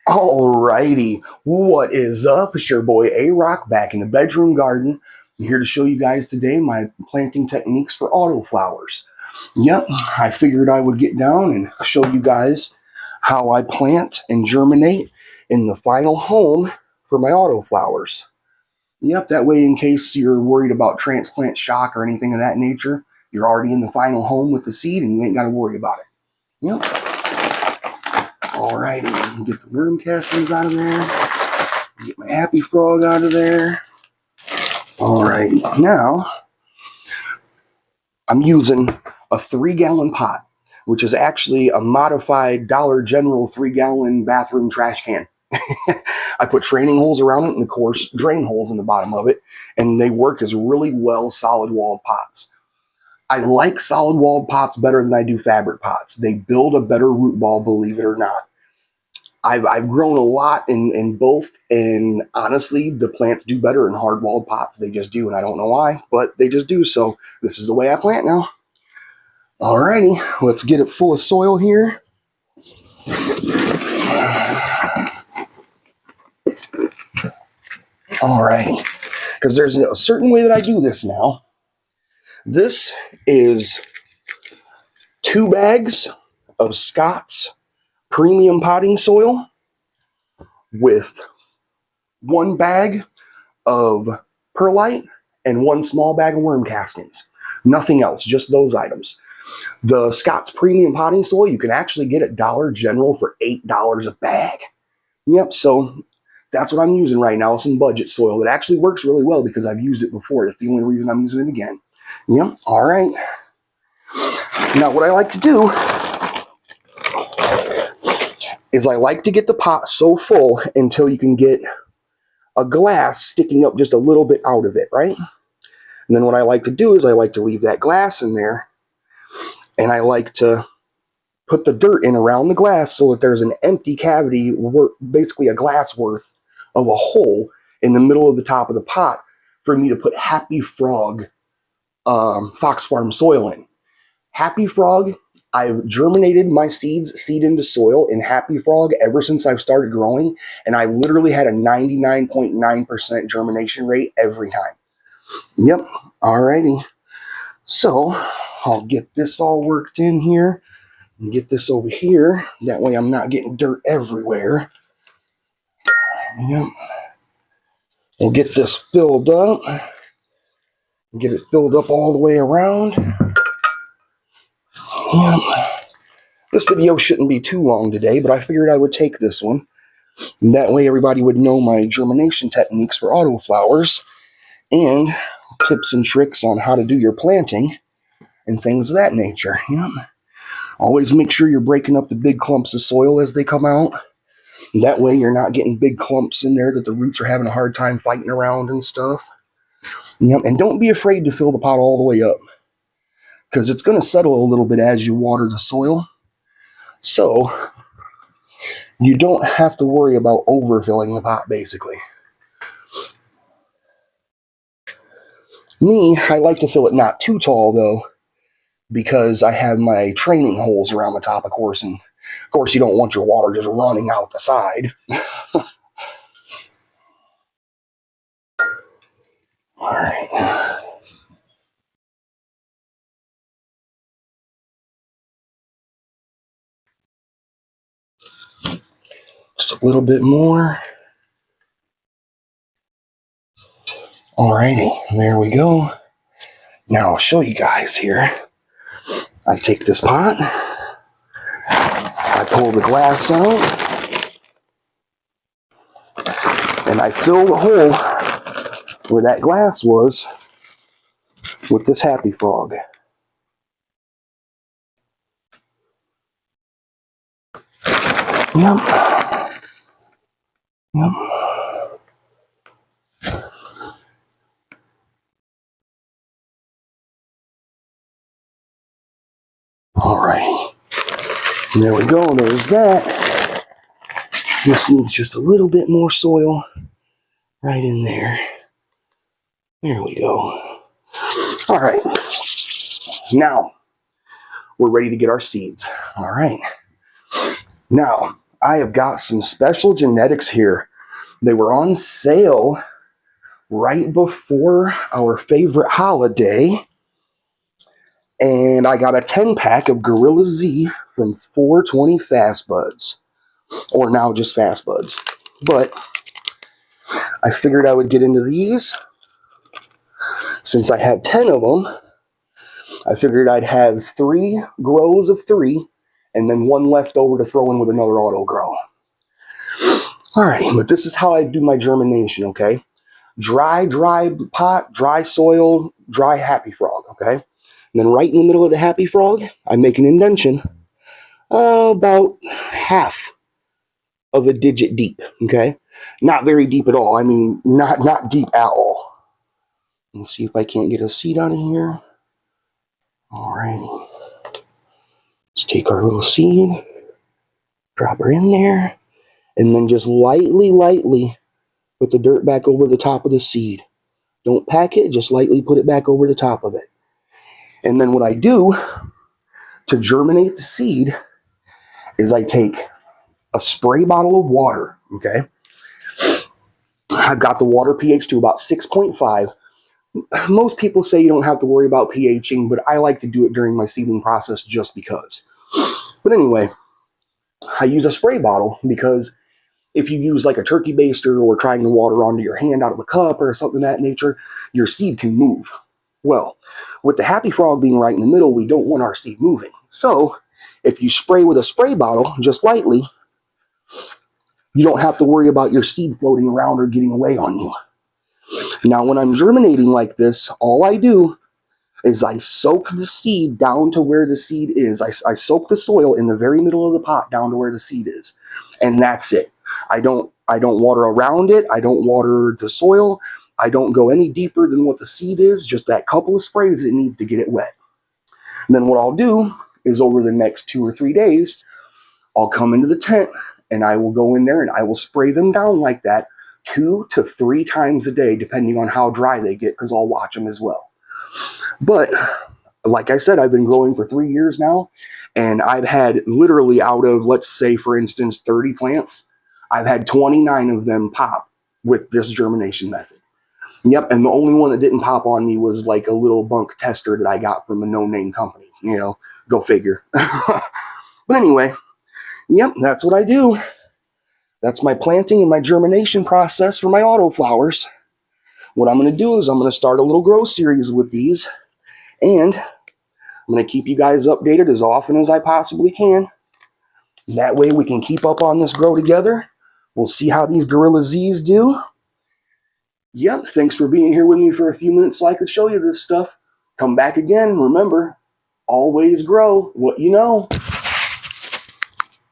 Alrighty, what is up? It's your boy A-Rock back in the bedroom garden. I'm here to show you guys today my planting techniques for autoflowers. Yep, I figured I would get down and show you guys how I plant and germinate in the final home for my autoflowers. Yep, that way in case you're worried about transplant shock or anything of that nature, you're already in the final home with the seed and you ain't got to worry about it. Yep. Alrighty, get the worm castings out of there. Get my happy frog out of there. Alrighty, now I'm using a 3-gallon pot, which is actually a modified Dollar General 3-gallon bathroom trash can. I put training holes around it and, of course, drain holes in the bottom of it, and they work as really well solid-walled pots. I like solid-walled pots better than I do fabric pots. They build a better root ball, believe it or not. I've grown a lot in both, and honestly, the plants do better in hard-walled pots. They just do, and I don't know why, but they just do. So this is the way I plant now. Alrighty, let's get it full of soil here. Alrighty, because there's a certain way that I do this now. This is 2 bags of Scott's premium potting soil with 1 bag of perlite and 1 small bag of worm castings. Nothing else, just those items. The Scott's premium potting soil you can actually get at Dollar General for $8 a bag. Yep, so that's what I'm using right now, some budget soil. It actually works really well because I've used it before. That's the only reason I'm using it again. Yep, all right. Now what I like to do is I like to get the pot so full until you can get a glass sticking up just a little bit out of it, right? And then what I like to do is I like to leave that glass in there, and I like to put the dirt in around the glass so that there's an empty cavity, basically a glass worth of a hole in the middle of the top of the pot for me to put Happy Frog Fox Farm soil in. Happy Frog, I've germinated my seed into soil in Happy Frog ever since I've started growing, and I literally had a 99.9% germination rate every time. Yep, alrighty. So I'll get this all worked in here and get this over here. That way I'm not getting dirt everywhere. Yep. We'll get this filled up. Get it filled up all the way around. Yep. This video shouldn't be too long today, but I figured I would take this one. And that way everybody would know my germination techniques for autoflowers and tips and tricks on how to do your planting and things of that nature. Yep. Always make sure you're breaking up the big clumps of soil as they come out. That way you're not getting big clumps in there that the roots are having a hard time fighting around and stuff. Yep. And don't be afraid to fill the pot all the way up, because it's going to settle a little bit as you water the soil. So you don't have to worry about overfilling the pot, basically. Me, I like to fill it not too tall, though, because I have my training holes around the top, of course, and of course you don't want your water just running out the side. All right. Just a little bit more. Alrighty, there we go. Now I'll show you guys here. I take this pot, I pull the glass out, and I fill the hole where that glass was with this Happy Frog. Yep. Yep. All right. There we go. There's that. This needs just a little bit more soil right in there. There we go. All right. Now we're ready to get our seeds. All right. Now I have got some special genetics here. They were on sale right before our favorite holiday. And I got a 10-pack of Gorilla Z from 420 Fast Buds. Or now just Fast Buds. But I figured I would get into these. Since I had 10 of them, I figured I'd have 3 grows of 3, and then 1 left over to throw in with another auto grow. Alrighty, but this is how I do my germination, okay? Dry pot, dry soil, dry happy frog, okay? And then right in the middle of the happy frog, I make an indentation about half of a digit deep, okay? Not very deep at all. I mean, not deep at all. Let's see if I can't get a seed out of here. Alrighty. Let's take our little seed, drop her in there, and then just lightly put the dirt back over the top of the seed. Don't pack it, just lightly put it back over the top of it. And then what I do to germinate the seed is I take a spray bottle of water, okay? I've got the water pH to about 6.5. Most people say you don't have to worry about pHing, but I like to do it during my seedling process just because. But anyway, I use a spray bottle because if you use like a turkey baster or trying to water onto your hand out of a cup or something of that nature, your seed can move. Well, with the happy frog being right in the middle, we don't want our seed moving. So if you spray with a spray bottle just lightly, you don't have to worry about your seed floating around or getting away on you. Now, when I'm germinating like this, all I do is I soak the seed down to where the seed is. I soak the soil in the very middle of the pot down to where the seed is. And that's it. I don't water around it. I don't water the soil. I don't go any deeper than what the seed is, just that couple of sprays that it needs to get it wet. And then what I'll do is over the next 2 or 3 days, I'll come into the tent and I will go in there and I will spray them down like that 2 to 3 times a day, depending on how dry they get, because I'll watch them as well. But like I said, I've been growing for 3 years now, and I've had literally out of, let's say, for instance, 30 plants, I've had 29 of them pop with this germination method. Yep, and the only one that didn't pop on me was like a little bunk tester that I got from a no-name company. You know, go figure. But anyway, yep, that's what I do. That's my planting and my germination process for my autoflowers. What I'm going to do is I'm going to start a little grow series with these, and I'm going to keep you guys updated as often as I possibly can. That way we can keep up on this grow together. We'll see how these Gorilla Z's do. Yep, thanks for being here with me for a few minutes so I could show you this stuff. Come back again. Remember, always grow what you know.